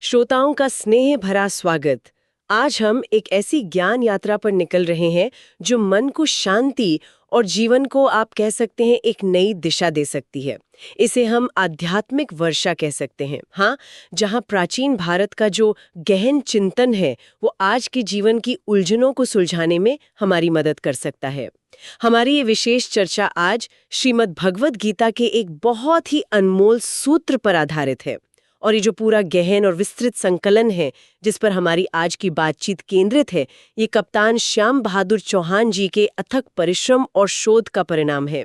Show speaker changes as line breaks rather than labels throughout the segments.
श्रोताओं का स्नेह भरा स्वागत। आज हम एक ऐसी ज्ञान यात्रा पर निकल रहे हैं जो मन को शांति और जीवन को आप कह सकते हैं एक नई दिशा दे सकती है। इसे हम आध्यात्मिक वर्षा कह सकते हैं। हाँ, जहाँ प्राचीन भारत का जो गहन चिंतन है वो आज के जीवन की उलझनों को सुलझाने में हमारी मदद कर सकता है। हमारी ये विशेष चर्चा आज श्रीमद् भगवद गीता के एक बहुत ही अनमोल सूत्र पर आधारित है। और ये जो पूरा गहन और विस्तृत संकलन है जिस पर हमारी आज की बातचीत केंद्रित है, ये कप्तान श्याम बहादुर चौहान जी के अथक परिश्रम और शोध का परिणाम है।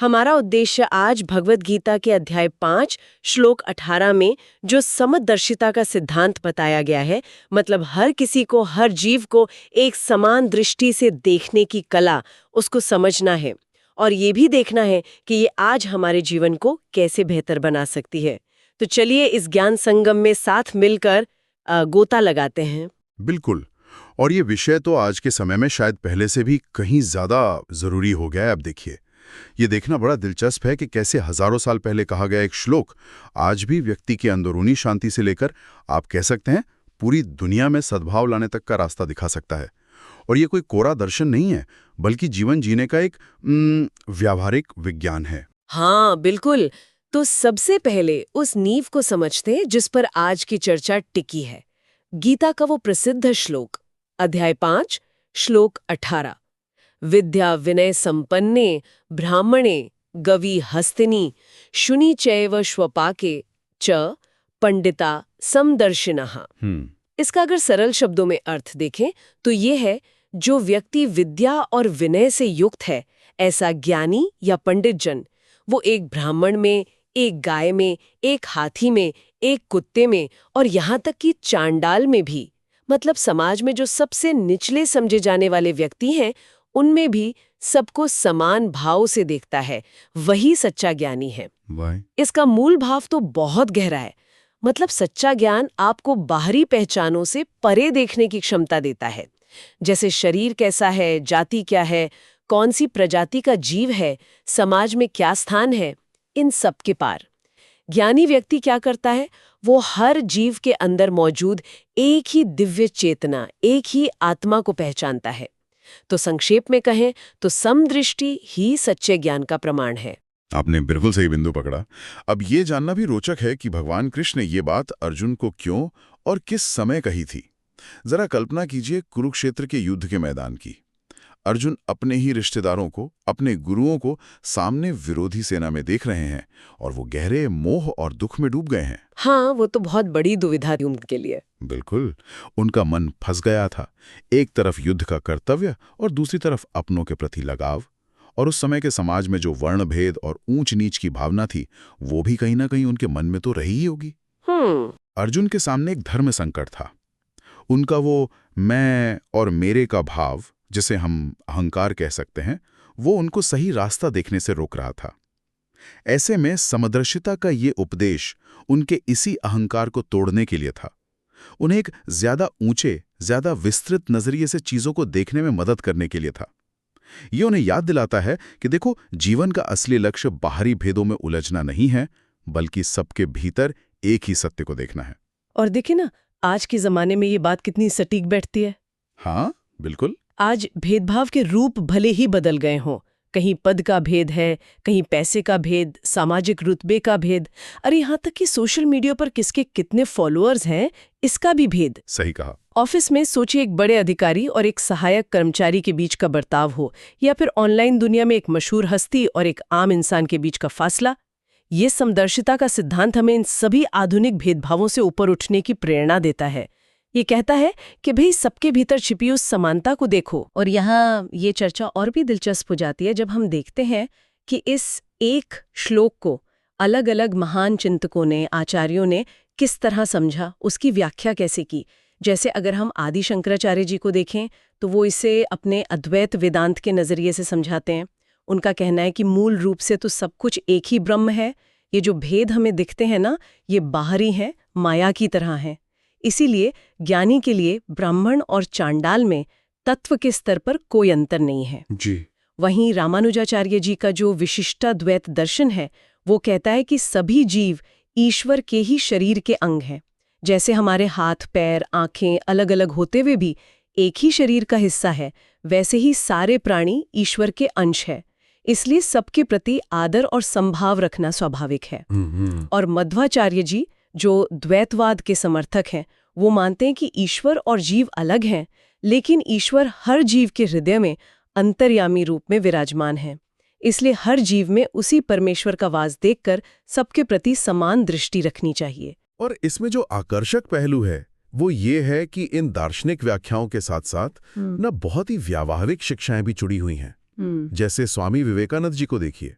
हमारा उद्देश्य आज भगवद गीता के अध्याय 5 श्लोक 18 में जो समदर्शिता का सिद्धांत बताया गया है, मतलब हर किसी को, हर जीव को एक समान दृष्टि से देखने की कला, उसको समझना है और ये भी देखना है कि ये आज हमारे जीवन को कैसे बेहतर बना सकती है। तो चलिए इस ज्ञान संगम में साथ मिलकर गोता लगाते हैं।
बिल्कुल। और ये विषय तो आज के समय में शायद पहले से भी कहीं ज्यादा जरूरी हो गया है। अब देखिए, ये देखना बड़ा दिलचस्प है कि कैसे हजारों साल पहले कहा गया एक श्लोक आज भी व्यक्ति की अंदरूनी शांति से लेकर आप कह सकते हैं पूरी दुनिया में सद्भाव लाने तक का रास्ता दिखा सकता है। और ये कोई कोरा दर्शन नहीं है, बल्कि जीवन जीने का एक व्यावहारिक विज्ञान है।
हाँ बिल्कुल। तो सबसे पहले उस नींव को समझते हैं जिस पर आज की चर्चा टिकी है। गीता का वो प्रसिद्ध श्लोक, अध्याय 5 श्लोक 18, विद्या विनय संपन्ने ब्राह्मणे गवी हस्तिनी शुनि चैव श्वपाके च पंडिता समदर्शिनः। इसका अगर सरल शब्दों में अर्थ देखें तो ये है, जो व्यक्ति विद्या और विनय से युक्त है, ऐसा ज्ञानी या पंडित जन, वो एक ब्राह्मण में, एक गाय में, एक हाथी में, एक कुत्ते में और यहाँ तक कि चांडाल में भी, मतलब समाज में जो सबसे निचले समझे जाने वाले व्यक्ति हैं, उनमें भी सबको समान भाव से देखता है। वही सच्चा ज्ञानी है। इसका मूल भाव तो बहुत गहरा है। मतलब सच्चा ज्ञान आपको बाहरी पहचानों से परे देखने की क्षमता देता है। जैसे शरीर कैसा है, जाति क्या है, कौन सी प्रजाति का जीव है, समाज में क्या स्थान है, इन सब के पार। ज्ञानी व्यक्ति क्या करता है, वो हर जीव के अंदर मौजूद एक ही दिव्य चेतना, एक ही आत्मा को पहचानता है। तो संक्षेप में कहें तो समदृष्टि ही सच्चे ज्ञान का प्रमाण है।
आपने बिल्कुल सही बिंदु पकड़ा। अब ये जानना भी रोचक है कि भगवान कृष्ण ने ये बात अर्जुन को क्यों और किस समय कही थी। जरा कल्पना कीजिए कुरुक्षेत्र के युद्ध के मैदान की। अर्जुन अपने ही रिश्तेदारों को, अपने गुरुओं को सामने विरोधी सेना में देख रहे हैं और वो गहरे मोह और दुख में डूब गए हैं।
हाँ, वो तो बहुत बड़ी दुविधा थी उनके लिए।
बिल्कुल, उनका मन फंस गया था। एक तरफ युद्ध का कर्तव्य और दूसरी तरफ अपनों के प्रति लगाव। और उस समय के समाज में जो वर्ण भेद और ऊंच नीच की भावना थी, वो भी कहीं ना कहीं उनके मन में तो रही ही होगी। अर्जुन के सामने एक धर्म संकट था। उनका वो मैं और मेरे का भाव, जिसे हम अहंकार कह सकते हैं, वो उनको सही रास्ता देखने से रोक रहा था। ऐसे में समदर्शिता का ये उपदेश उनके इसी अहंकार को तोड़ने के लिए था। उन्हें एक ज्यादा ऊंचे, ज्यादा विस्तृत नजरिए से चीजों को देखने में मदद करने के लिए था। ये उन्हें याद दिलाता है कि देखो, जीवन का असली लक्ष्य बाहरी भेदों में उलझना नहीं है, बल्कि सबके भीतर एक ही सत्य को देखना है।
और देखिए ना, आज के जमाने में ये बात कितनी सटीक बैठती है।
हाँ बिल्कुल।
आज भेदभाव के रूप भले ही बदल गए हों, कहीं पद का भेद है, कहीं पैसे का भेद, सामाजिक रुतबे का भेद, अरे यहाँ तक कि सोशल मीडिया पर किसके कितने फॉलोअर्स हैं, इसका भी भेद।
सही कहा।
ऑफिस में सोचिए, एक बड़े अधिकारी और एक सहायक कर्मचारी के बीच का बर्ताव हो, या फिर ऑनलाइन दुनिया में एक मशहूर हस्ती और एक आम इंसान के बीच का फासला। ये समदर्शिता का सिद्धांत हमें इन सभी आधुनिक भेदभावों से ऊपर उठने की प्रेरणा देता है। ये कहता है कि भाई, सबके भीतर छिपी उस समानता को देखो। और यहाँ ये चर्चा और भी दिलचस्प हो जाती है जब हम देखते हैं कि इस एक श्लोक को अलग अलग महान चिंतकों ने, आचार्यों ने किस तरह समझा, उसकी व्याख्या कैसे की। जैसे अगर हम आदि शंकराचार्य जी को देखें तो वो इसे अपने अद्वैत वेदांत के नज़रिए से समझाते हैं। उनका कहना है कि मूल रूप से तो सब कुछ एक ही ब्रह्म है। ये जो भेद हमें दिखते हैं ना, ये बाहरी हैं, माया की तरह हैं। इसीलिए ज्ञानी के लिए ब्राह्मण और चांडाल में तत्व के स्तर पर कोई अंतर नहीं है
जी।
वहीं रामानुजाचार्य जी का जो विशिष्टाद्वैत दर्शन है, वो कहता है कि सभी जीव ईश्वर के ही शरीर के अंग हैं। जैसे हमारे हाथ, पैर, आंखें अलग अलग होते हुए भी एक ही शरीर का हिस्सा है, वैसे ही सारे प्राणी ईश्वर के अंश है। इसलिए सबके प्रति आदर और संभाव रखना स्वाभाविक है। और मध्वाचार्य जी, जो द्वैतवाद के समर्थक हैं, वो मानते हैं कि ईश्वर और जीव अलग हैं, लेकिन ईश्वर हर जीव के हृदय में अंतर्यामी रूप में विराजमान है। इसलिए हर जीव में उसी परमेश्वर का वास देखकर सबके प्रति समान दृष्टि रखनी चाहिए।
और इसमें जो आकर्षक पहलू है वो ये है कि इन दार्शनिक व्याख्याओं के साथ साथ न बहुत ही व्यावहारिक शिक्षाएं भी जुड़ी हुई हैं। जैसे स्वामी विवेकानंद जी को देखिए,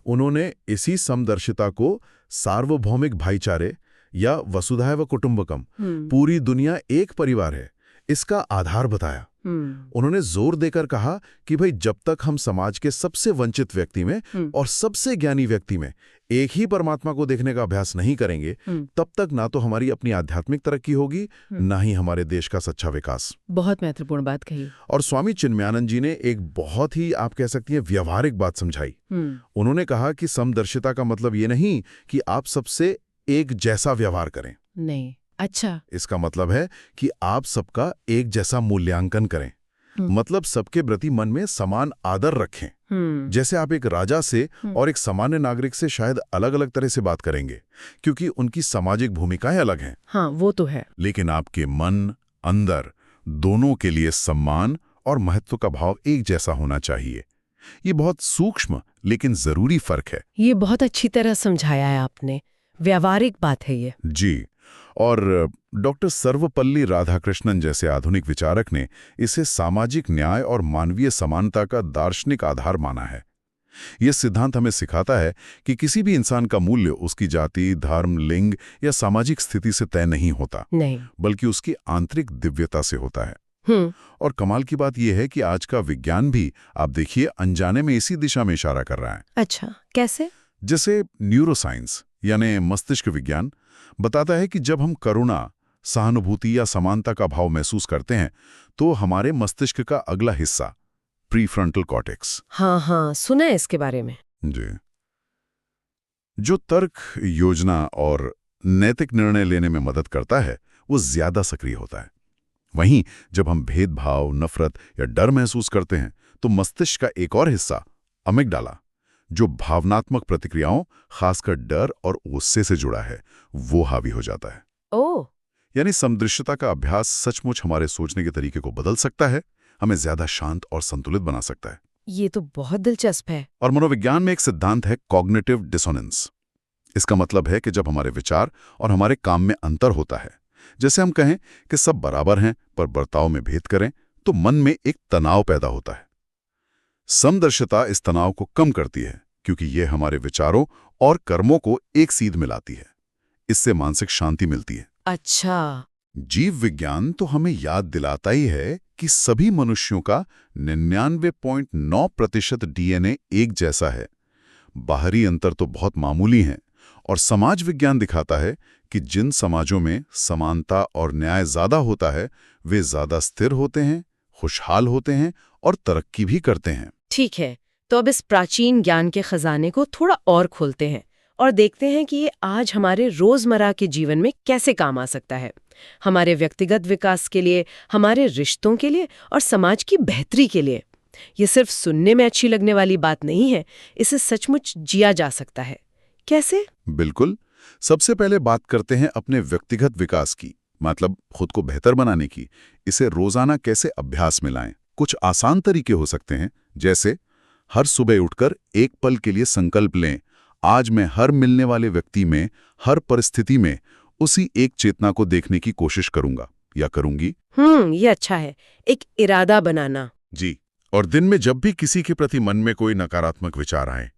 उन्होंने इसी समदर्शिता को सार्वभौमिक भाईचारे या वसुधैव कुटुंबकम, पूरी दुनिया एक परिवार है, इसका आधार बताया। उन्होंने जोर देकर कहा कि भाई जब तक हम समाज के सबसे वंचित व्यक्ति में और सबसे ज्ञानी व्यक्ति में एक ही परमात्मा को देखने का अभ्यास नहीं करेंगे, तब तक ना तो हमारी अपनी आध्यात्मिक तरक्की होगी, ना ही हमारे देश का सच्चा विकास।
बहुत महत्वपूर्ण बात कही।
और स्वामी चिन्मयानंद जी ने एक बहुत ही, आप कह सकती हैं, व्यवहारिक बात समझाई। उन्होंने कहा कि समदर्शिता का मतलब ये नहीं कि आप सबसे एक जैसा व्यवहार करें।
नहीं। अच्छा।
इसका मतलब है कि आप सबका एक जैसा मूल्यांकन करें, मतलब सबके प्रति मन में समान आदर रखें। जैसे आप एक राजा से और एक सामान्य नागरिक से शायद अलग अलग तरह से बात करेंगे, क्योंकि उनकी सामाजिक भूमिकाएं अलग हैं।
हाँ, वो तो है।
लेकिन आपके मन, अंदर, दोनों के लिए सम्मान और महत्व का भाव एक जैसा होना चाहिए। ये बहुत सूक्ष्म लेकिन जरूरी फर्क है।
ये बहुत अच्छी तरह समझाया है आपने, व्यावहारिक बात है ये।
जी। और डॉक्टर सर्वपल्ली राधाकृष्णन जैसे आधुनिक विचारक ने इसे सामाजिक न्याय और मानवीय समानता का दार्शनिक आधार माना है। यह सिद्धांत हमें सिखाता है कि किसी भी इंसान का मूल्य उसकी जाति, धर्म, लिंग या सामाजिक स्थिति से तय नहीं होता,
नहीं,
बल्कि उसकी आंतरिक दिव्यता से होता है। और कमाल की बात यह है कि आज का विज्ञान भी, आप देखिए, अनजाने में इसी दिशा में इशारा कर रहा है।
अच्छा, कैसे?
जैसे न्यूरोसाइंस यानी मस्तिष्क विज्ञान बताता है कि जब हम करुणा, सहानुभूति या समानता का भाव महसूस करते हैं, तो हमारे मस्तिष्क का अगला हिस्सा, प्रीफ्रंटल कॉर्टेक्स,
हाँ, सुना है इसके बारे में।
जी, जो तर्क, योजना और नैतिक निर्णय लेने में मदद करता है, वो ज्यादा सक्रिय होता है। वहीं जब हम भेदभाव, नफरत या डर महसूस करते हैं, तो मस्तिष्क का एक और हिस्सा, अमिगडाला, जो भावनात्मक प्रतिक्रियाओं, खासकर डर और गुस्से से जुड़ा है, वो हावी हो जाता है।
ओह!
यानी समदृश्यता का अभ्यास सचमुच हमारे सोचने के तरीके को बदल सकता है, हमें ज्यादा शांत और संतुलित बना सकता है।
ये तो बहुत दिलचस्प है।
और मनोविज्ञान में एक सिद्धांत है कॉग्निटिव डिसोनेंस। इसका मतलब है कि जब हमारे विचार और हमारे काम में अंतर होता है, जैसे हम कहें कि सब बराबर हैं पर बर्ताव में भेद करें, तो मन में एक तनाव पैदा होता है। समदर्शिता इस तनाव को कम करती है, क्योंकि यह हमारे विचारों और कर्मों को एक सीध मिलाती है। इससे मानसिक शांति मिलती है।
अच्छा।
जीव विज्ञान तो हमें याद दिलाता ही है कि सभी मनुष्यों का 99.9% डीएनए एक जैसा है। बाहरी अंतर तो बहुत मामूली हैं, और समाज विज्ञान दिखाता है कि जिन समाजों में समानता और न्याय ज्यादा होता है, वे ज्यादा स्थिर होते हैं, खुशहाल होते हैं और तरक्की भी करते हैं।
ठीक है, तो अब इस प्राचीन ज्ञान के खजाने को थोड़ा और खोलते हैं और देखते हैं कि ये आज हमारे रोजमर्रा के जीवन में कैसे काम आ सकता है, हमारे व्यक्तिगत विकास के लिए, हमारे रिश्तों के लिए और समाज की बेहतरी के लिए। ये सिर्फ सुनने में अच्छी लगने वाली बात नहीं है, इसे सचमुच जिया जा सकता है। कैसे?
बिल्कुल। सबसे पहले बात करते हैं अपने व्यक्तिगत विकास की, मतलब खुद को बेहतर बनाने की। इसे रोजाना कैसे अभ्यास में लाएं? कुछ आसान तरीके हो सकते हैं, जैसे हर सुबह उठकर एक पल के लिए संकल्प लें, आज मैं हर मिलने वाले व्यक्ति में, हर परिस्थिति में उसी एक चेतना को देखने की कोशिश करूंगा या करूंगी।
ये अच्छा है, एक इरादा बनाना।
जी। और दिन में जब भी किसी के प्रति मन में कोई नकारात्मक विचार आए,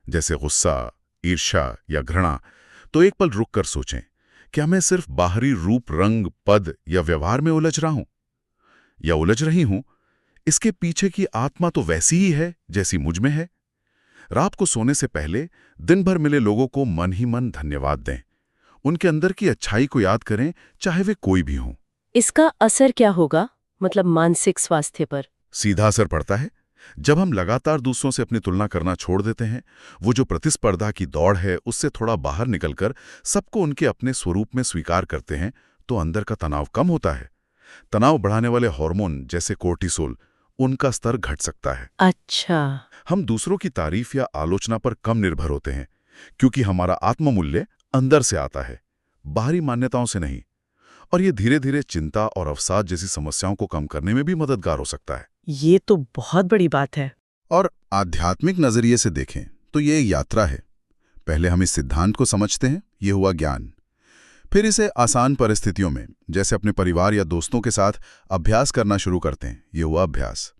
जैसे गुस्सा, ईर्ष्या या घृणा, तो एक पल रुक कर सोचें, क्या मैं सिर्फ बाहरी रूप, रंग, पद या व्यवहार में उलझ रहा हूं या उलझ रही हूं? इसके पीछे की आत्मा तो वैसी ही है जैसी मुझ में है। रात को सोने से पहले दिन भर मिले लोगों को मन ही मन धन्यवाद दें, उनके अंदर की अच्छाई को याद करें, चाहे वे कोई भी हों।
इसका असर क्या होगा, मतलब मानसिक स्वास्थ्य पर?
सीधा असर पड़ता है।
जब हम लगातार दूसरों से अपनी तुलना करना छोड़ देते हैं, वो जो प्रतिस्पर्धा की दौड़ है उससे थोड़ा बाहर निकलकर सबको उनके अपने स्वरूप में स्वीकार करते हैं, तो अंदर का तनाव कम होता है। तनाव बढ़ाने वाले हार्मोन जैसे कोर्टिसोल, उनका स्तर घट सकता है।
अच्छा।
हम दूसरों की तारीफ या आलोचना पर कम निर्भर होते हैं, क्योंकि हमारा आत्ममूल्य अंदर से आता है, बाहरी मान्यताओं से नहीं। और ये धीरे धीरे चिंता और अवसाद जैसी समस्याओं को कम करने में भी मददगार हो सकता है।
ये तो बहुत बड़ी बात है।
और आध्यात्मिक नजरिए से देखें तो ये एक यात्रा है। पहले हम इस सिद्धांत को समझते हैं, ये हुआ ज्ञान। फिर इसे आसान परिस्थितियों में, जैसे अपने परिवार या दोस्तों के साथ अभ्यास करना शुरू करते हैं, ये हुआ अभ्यास।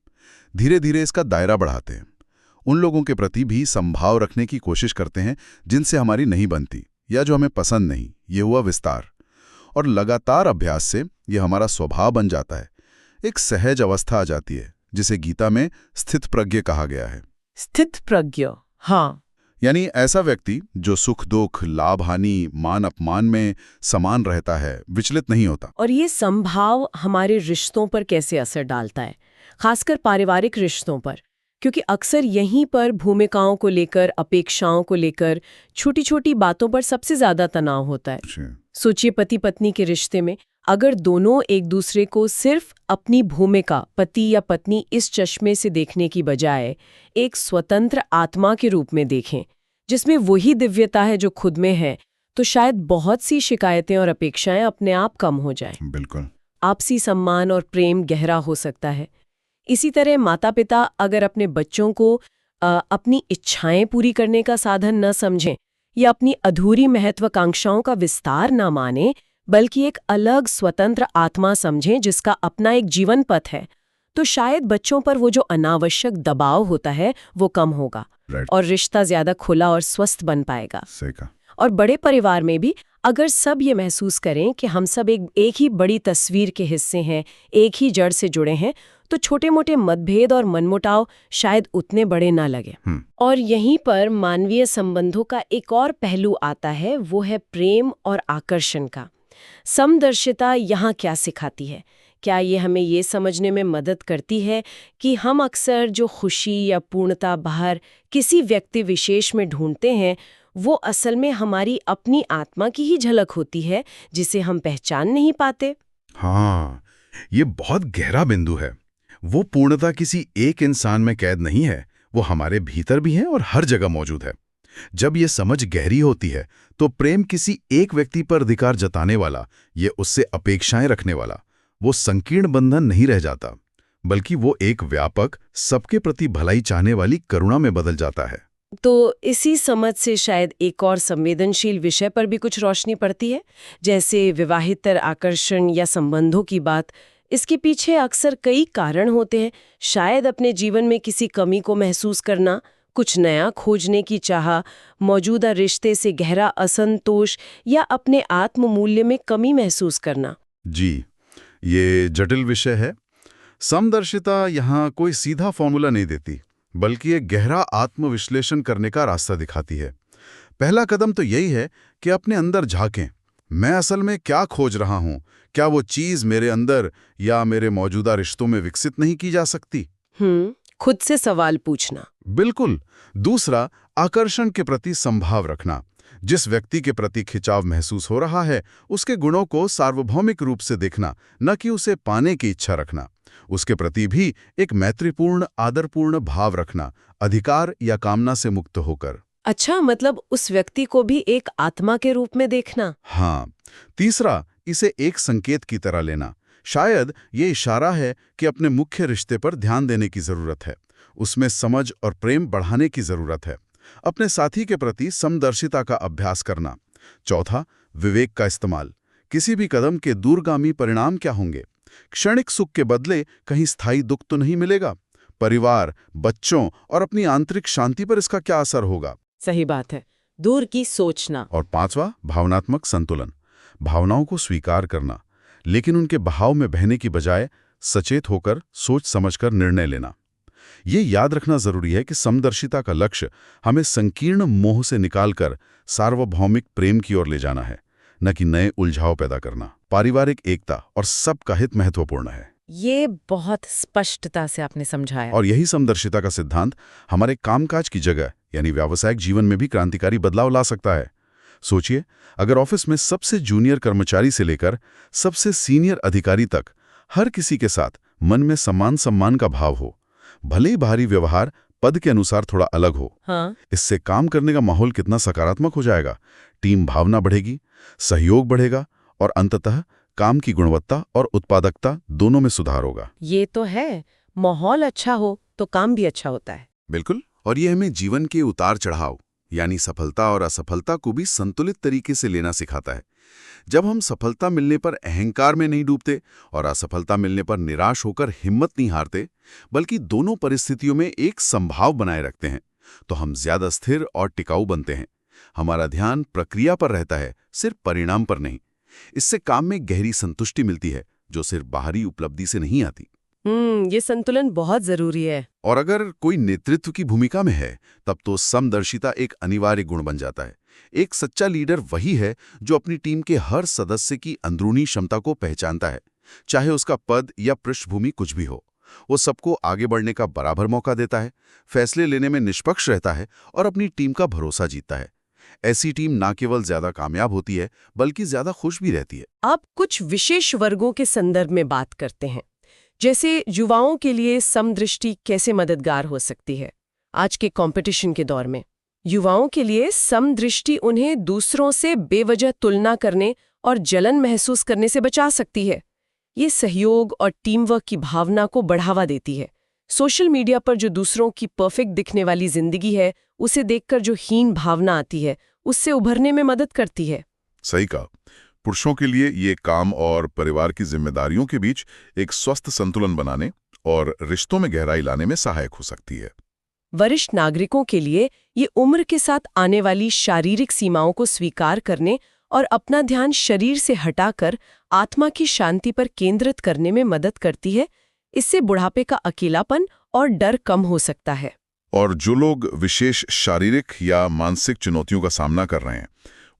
धीरे धीरे इसका दायरा बढ़ाते हैं, उन लोगों के प्रति भी संभाव रखने की कोशिश करते हैं जिनसे हमारी नहीं बनती या जो हमें पसंद नहीं, ये हुआ विस्तार। और लगातार अभ्यास से ये हमारा स्वभाव बन जाता है, एक सहज अवस्था आ जाती है, जिसे गीता में स्थित प्रज्ञ कहा गया है।
स्थित प्रज्ञ, हाँ।
यानी ऐसा व्यक्ति जो सुख दुख, लाभ हानि, मान अपमान में समान रहता है, विचलित नहीं होता।
और ये संभाव हमारे रिश्तों पर कैसे असर डालता है, खासकर पारिवारिक रिश्तों पर? क्योंकि अक्सर यहीं पर भूमिकाओं को लेकर, अपेक्षाओं को लेकर, छोटी छोटी बातों पर सबसे ज्यादा तनाव होता है। सोचिए, पति पत्नी के रिश्ते में अगर दोनों एक दूसरे को सिर्फ अपनी भूमिका, पति या पत्नी, इस चश्मे से देखने की बजाय एक स्वतंत्र आत्मा के रूप में देखें, जिसमें वही दिव्यता है जो खुद में है, तो शायद बहुत सी शिकायतें और अपेक्षाएं अपने आप कम हो जाएं।
बिल्कुल।
आपसी सम्मान और प्रेम गहरा हो सकता है। इसी तरह माता पिता अगर अपने बच्चों को अपनी इच्छाएं पूरी करने का साधन न समझें या अपनी अधूरी महत्वाकांक्षाओं का विस्तार न माने, बल्कि एक अलग स्वतंत्र आत्मा समझें जिसका अपना एक जीवन पथ है, तो शायद बच्चों पर वो जो अनावश्यक दबाव होता है वो कम होगा और रिश्ता ज्यादा खुला और स्वस्थ बन पाएगा।
सही कहा।
और बड़े परिवार में भी अगर सब ये महसूस करें कि हम सब एक ही बड़ी तस्वीर के हिस्से हैं, एक ही जड़ से जुड़े हैं, तो छोटे मोटे मतभेद और मनमुटाव शायद उतने बड़े ना लगे। और यहीं पर मानवीय संबंधों का एक और पहलू आता है, वो है प्रेम और आकर्षण का। समदर्शिता यहाँ क्या सिखाती है? क्या ये हमें ये समझने में मदद करती है कि हम अक्सर जो खुशी या पूर्णता बाहर किसी व्यक्ति विशेष में ढूंढते हैं, वो असल में हमारी अपनी आत्मा की ही झलक होती है, जिसे हम पहचान नहीं पाते?
हाँ, ये बहुत गहरा बिंदु है। वो पूर्णता किसी एक इंसान में कैद नहीं है, वो हमारे भीतर भी है और हर जगह मौजूद है। जब ये समझ गहरी होती है तो प्रेम किसी एक व्यक्ति पर अधिकार जताने वाला, ये उससे अपेक्षाएं रखने वाला, वो संकीर्ण बंधन नहीं रह जाता, बल्कि वो एक व्यापक, सबके प्रति भलाई चाहने वाली करुणा में बदल जाता है।
तो इसी समझ से शायद एक और संवेदनशील विषय पर भी कुछ रोशनी पड़ती है, जैसे विवाहितर आकर्षण या संबंधों की बात। इसके पीछे अक्सर कई कारण होते हैं। शायद अपने जीवन में किसी कमी को महसूस करना, कुछ नया खोजने की चाह, मौजूदा रिश्ते से गहरा असंतोष या अपने आत्ममूल्य में कमी महसूस करना।
जी, ये जटिल विषय है। समदर्शिता यहाँ कोई सीधा फॉर्मूला नहीं देती, बल्कि एक गहरा आत्मविश्लेषण करने का रास्ता दिखाती है। पहला कदम तो यही है कि अपने अंदर झांकें। मैं असल में क्या खोज रहा हूँ? क्या वो चीज मेरे अंदर या मेरे मौजूदा रिश्तों में विकसित नहीं की जा सकती?
खुद से सवाल पूछना।
बिल्कुल। दूसरा, आकर्षण के प्रति संभाव रखना। जिस व्यक्ति के प्रति खिंचाव महसूस हो रहा है, उसके गुणों को सार्वभौमिक रूप से देखना, न कि उसे पाने की इच्छा रखना। उसके प्रति भी एक मैत्रीपूर्ण, आदरपूर्ण भाव रखना, अधिकार या कामना से मुक्त होकर।
अच्छा, मतलब उस व्यक्ति को भी एक आत्मा के रूप में देखना।
हाँ। तीसरा, इसे एक संकेत की तरह लेना। शायद ये इशारा है कि अपने मुख्य रिश्ते पर ध्यान देने की जरूरत है, उसमें समझ और प्रेम बढ़ाने की जरूरत है। अपने साथी के प्रति समदर्शिता का अभ्यास करना। चौथा, विवेक का इस्तेमाल। किसी भी कदम के दूरगामी परिणाम क्या होंगे? क्षणिक सुख के बदले कहीं स्थायी दुख तो नहीं मिलेगा? परिवार, बच्चों और अपनी आंतरिक शांति पर इसका क्या असर होगा?
सही बात है, दूर की सोचना।
और पांचवा, भावनात्मक संतुलन। भावनाओं को स्वीकार करना, लेकिन उनके बहाव में बहने की बजाय सचेत होकर सोच समझकर निर्णय लेना। ये याद रखना जरूरी है कि समदर्शिता का लक्ष्य हमें संकीर्ण मोह से निकालकर सार्वभौमिक प्रेम की ओर ले जाना है, न कि नए उलझाव पैदा करना। पारिवारिक एकता और सबका हित महत्वपूर्ण है।
ये बहुत स्पष्टता से आपने समझाया।
और यही समदर्शिता का सिद्धांत हमारे कामकाज की जगह यानी व्यावसायिक जीवन में भी क्रांतिकारी बदलाव ला सकता है। सोचिए, अगर ऑफिस में सबसे जूनियर कर्मचारी से लेकर सबसे सीनियर अधिकारी तक हर किसी के साथ मन में सम्मान का भाव हो, भले ही बाहरी व्यवहार पद के अनुसार थोड़ा अलग हो,
हाँ,
इससे काम करने का माहौल कितना सकारात्मक हो जाएगा। टीम भावना बढ़ेगी, सहयोग बढ़ेगा और अंततः काम की गुणवत्ता और उत्पादकता दोनों में सुधार होगा।
ये तो है, माहौल अच्छा हो तो काम भी अच्छा होता है।
बिल्कुल, और ये हमें जीवन के उतार चढ़ाव यानी सफलता और असफलता को भी संतुलित तरीके से लेना सिखाता है। जब हम सफलता मिलने पर अहंकार में नहीं डूबते और असफलता मिलने पर निराश होकर हिम्मत नहीं हारते, बल्कि दोनों परिस्थितियों में एक संभाव बनाए रखते हैं, तो हम ज्यादा स्थिर और टिकाऊ बनते हैं। हमारा ध्यान प्रक्रिया पर रहता है, सिर्फ परिणाम पर नहीं। इससे काम में गहरी संतुष्टि मिलती है, जो सिर्फ बाहरी उपलब्धि से नहीं आती।
ये संतुलन बहुत जरूरी है।
और अगर कोई नेतृत्व की भूमिका में है, तब तो समदर्शिता एक अनिवार्य गुण बन जाता है। एक सच्चा लीडर वही है जो अपनी टीम के हर सदस्य की अंदरूनी क्षमता को पहचानता है, चाहे उसका पद या पृष्ठभूमि कुछ भी हो। वो सबको आगे बढ़ने का बराबर मौका देता है, फैसले लेने में निष्पक्ष रहता है और अपनी टीम का भरोसा जीतता है। ऐसी टीम न केवल ज्यादा कामयाब होती है, बल्कि ज्यादा खुश भी रहती है।
अब कुछ विशेष वर्गों के संदर्भ में बात करते हैं, जैसे युवाओं के लिए समदृष्टि कैसे मददगार हो सकती है। आज के कंपटीशन के दौर में युवाओं के लिए समदृष्टि उन्हें दूसरों से बेवजह तुलना करने और जलन महसूस करने से बचा सकती है। ये सहयोग और टीम वर्क की भावना को बढ़ावा देती है। सोशल मीडिया पर जो दूसरों की परफेक्ट दिखने वाली जिंदगी है, उसे देखकर जो हीन भावना आती है, उससे उभरने में मदद करती है।
सही कहा। पुरुषों के लिए ये काम और परिवार की जिम्मेदारियों के बीच एक स्वस्थ संतुलन बनाने और रिश्तों में गहराई लाने में सहायक हो सकती है।
वरिष्ठ नागरिकों के लिए ये उम्र के साथ आने वाली शारीरिक सीमाओं को स्वीकार करने और अपना ध्यान शरीर से हटाकर आत्मा की शांति पर केंद्रित करने में मदद करती है। इससे बुढ़ापे का अकेलापन और डर कम हो सकता है।
और जो लोग विशेष शारीरिक या मानसिक चुनौतियों का सामना कर रहे हैं,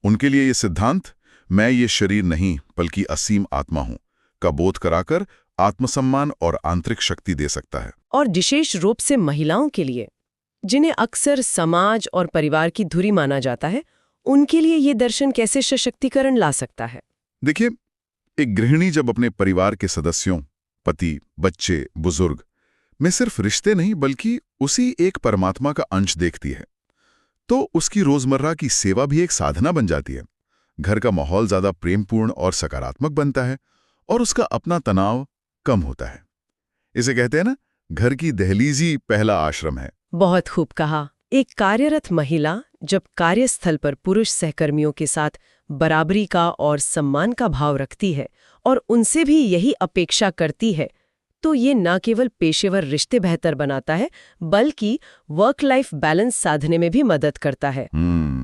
उनके लिए ये सिद्धांत मैं ये शरीर नहीं बल्कि असीम आत्मा हूं का बोध कराकर आत्मसम्मान और आंतरिक शक्ति दे सकता है।
और विशेष रूप से महिलाओं के लिए, जिन्हें अक्सर समाज और परिवार की धुरी माना जाता है, उनके लिए ये दर्शन कैसे सशक्तिकरण ला सकता है।
देखिए, एक गृहिणी जब अपने परिवार के सदस्यों, पति, बच्चे, बुजुर्ग में सिर्फ रिश्ते नहीं बल्कि उसी एक परमात्मा का अंश देखती है, तो उसकी रोजमर्रा की सेवा भी एक साधना बन जाती है। घर का माहौल ज्यादा प्रेमपूर्ण और सकारात्मक बनता है और उसका अपना तनाव कम होता है। इसे कहते हैं ना, घर की दहलीज ही पहला आश्रम है।
बहुत खूब कहा। एक कार्यरत महिला जब कार्यस्थल पर पुरुष सहकर्मियों के साथ बराबरी का और सम्मान का भाव रखती है और उनसे भी यही अपेक्षा करती है, तो ये न केवल पेशेवर रिश्ते बेहतर बनाता है, बल्कि वर्क लाइफ बैलेंस साधने में भी मदद करता है।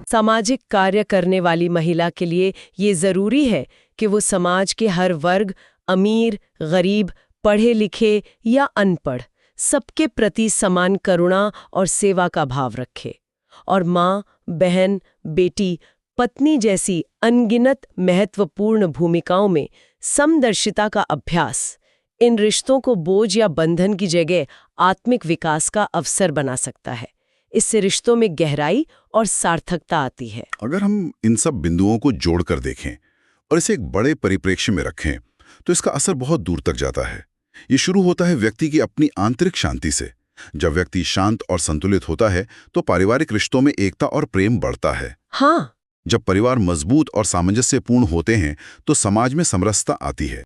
सामाजिक कार्य करने वाली महिला के लिए ये जरूरी है कि वो समाज के हर वर्ग, अमीर, गरीब, पढ़े लिखे या अनपढ़, सबके प्रति समान करुणा और सेवा का भाव रखे। और माँ, बहन, बेटी, पत्नी जैसी अनगिनत महत्वपूर्ण भूमिकाओं में समदर्शिता का अभ्यास इन रिश्तों को बोझ या बंधन की जगह आत्मिक विकास का अवसर बना सकता है। इससे रिश्तों में गहराई और सार्थकता आती है।
अगर हम इन सब बिंदुओं को जोड़कर देखें और इसे एक बड़े परिप्रेक्ष्य में रखें, तो इसका असर बहुत दूर तक जाता है। ये शुरू होता है व्यक्ति की अपनी आंतरिक शांति से। जब व्यक्ति शांत और संतुलित होता है, तो पारिवारिक रिश्तों में एकता और प्रेम बढ़ता है।
हाँ,
जब परिवार मजबूत और सामंजस्यपूर्ण होते हैं, तो समाज में समरसता आती है।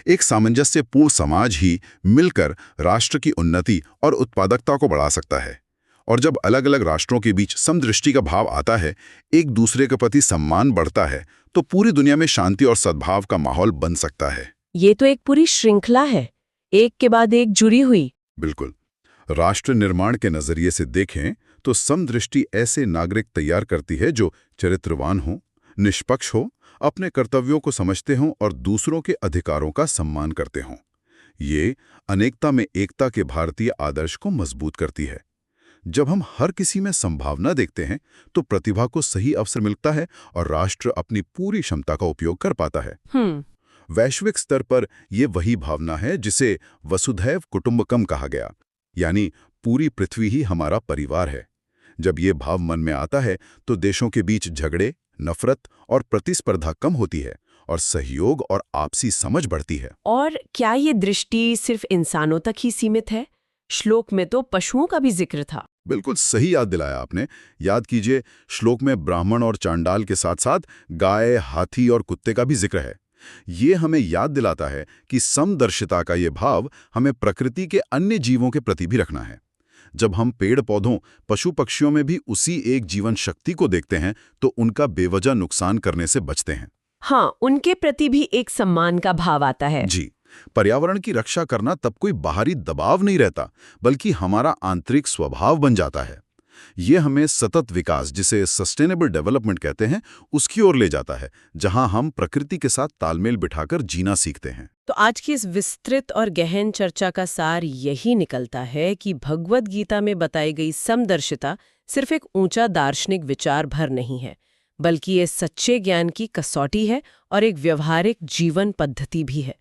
एक सामंजस्यपूर्ण समाज ही मिलकर राष्ट्र की उन्नति और उत्पादकता को बढ़ा सकता है। और जब अलग अलग राष्ट्रों के बीच समदृष्टि का भाव आता है, एक दूसरे के प्रति सम्मान बढ़ता है, तो पूरी दुनिया में शांति और सद्भाव का माहौल बन सकता है।
ये तो एक पूरी श्रृंखला है, एक के बाद एक जुड़ी हुई।
बिल्कुल। राष्ट्र निर्माण के नजरिए से देखें तो समदृष्टि ऐसे नागरिक तैयार करती है जो चरित्रवान हो, निष्पक्ष हो, अपने कर्तव्यों को समझते हों और दूसरों के अधिकारों का सम्मान करते हों। ये अनेकता में एकता के भारतीय आदर्श को मजबूत करती है। जब हम हर किसी में संभावना देखते हैं, तो प्रतिभा को सही अवसर मिलता है और राष्ट्र अपनी पूरी क्षमता का उपयोग कर पाता है। वैश्विक स्तर पर ये वही भावना है जिसे वसुधैव कुटुंबकम कहा गया, यानी पूरी पृथ्वी ही हमारा परिवार है। जब ये भाव मन में आता है तो देशों के बीच झगड़े, नफरत और प्रतिस्पर्धा कम होती है और सहयोग और आपसी समझ बढ़ती है।
और क्या ये दृष्टि सिर्फ इंसानों तक ही सीमित है? श्लोक में तो पशुओं का भी जिक्र था।
बिल्कुल सही याद दिलाया आपने। याद कीजिए, श्लोक में ब्राह्मण और चांडाल के साथ साथ गाय, हाथी और कुत्ते का भी जिक्र है। ये हमें याद दिलाता है कि समदर्शिता का ये भाव हमें प्रकृति के अन्य जीवों के प्रति भी रखना है। जब हम पेड़ पौधों, पशु पक्षियों में भी उसी एक जीवन शक्ति को देखते हैं तो उनका बेवजह नुकसान करने से बचते हैं।
हाँ, उनके प्रति भी एक सम्मान का भाव आता है।
जी, पर्यावरण की रक्षा करना तब कोई बाहरी दबाव नहीं रहता, बल्कि हमारा आंतरिक स्वभाव बन जाता है। ये हमें सतत विकास, जिसे सस्टेनेबल डेवलपमेंट कहते हैं, उसकी ओर ले जाता है, जहां हम प्रकृति के साथ तालमेल बिठाकर जीना सीखते हैं।
तो आज की इस विस्तृत और गहन चर्चा का सार यही निकलता है कि भगवद गीता में बताई गई समदर्शिता सिर्फ एक ऊंचा दार्शनिक विचार भर नहीं है, बल्कि ये सच्चे ज्ञान की कसौटी है और एक व्यवहारिक जीवन पद्धति भी है।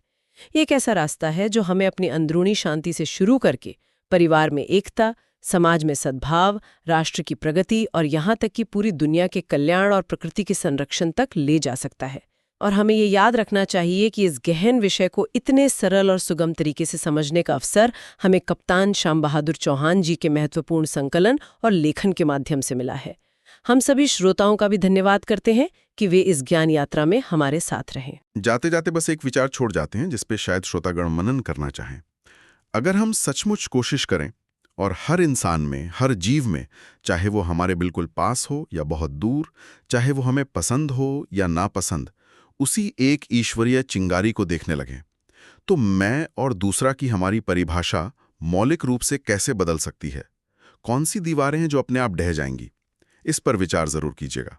ये एक ऐसा रास्ता है जो हमें अपनी अंदरूनी शांति से शुरू करके परिवार में एकता, समाज में सद्भाव, राष्ट्र की प्रगति और यहाँ तक कि पूरी दुनिया के कल्याण और प्रकृति के संरक्षण तक ले जा सकता है। और हमें ये याद रखना चाहिए कि इस गहन विषय को इतने सरल और सुगम तरीके से समझने का अवसर हमें कप्तान श्याम बहादुर चौहान जी के महत्वपूर्ण संकलन और लेखन के माध्यम से मिला है। हम सभी श्रोताओं का भी धन्यवाद करते हैं कि वे इस ज्ञान यात्रा में हमारे साथ रहें।
जाते जाते बस एक विचार छोड़ जाते हैं जिसपे शायद श्रोतागण मनन करना चाहें। अगर हम सचमुच कोशिश करें और हर इंसान में, हर जीव में, चाहे वो हमारे बिल्कुल पास हो या बहुत दूर, चाहे वो हमें पसंद हो या नापसंद, उसी एक ईश्वरीय चिंगारी को देखने लगें, तो मैं और दूसरा की हमारी परिभाषा मौलिक रूप से कैसे बदल सकती है? कौन सी दीवारें हैं जो अपने आप ढह जाएंगी? इस पर विचार जरूर कीजिएगा।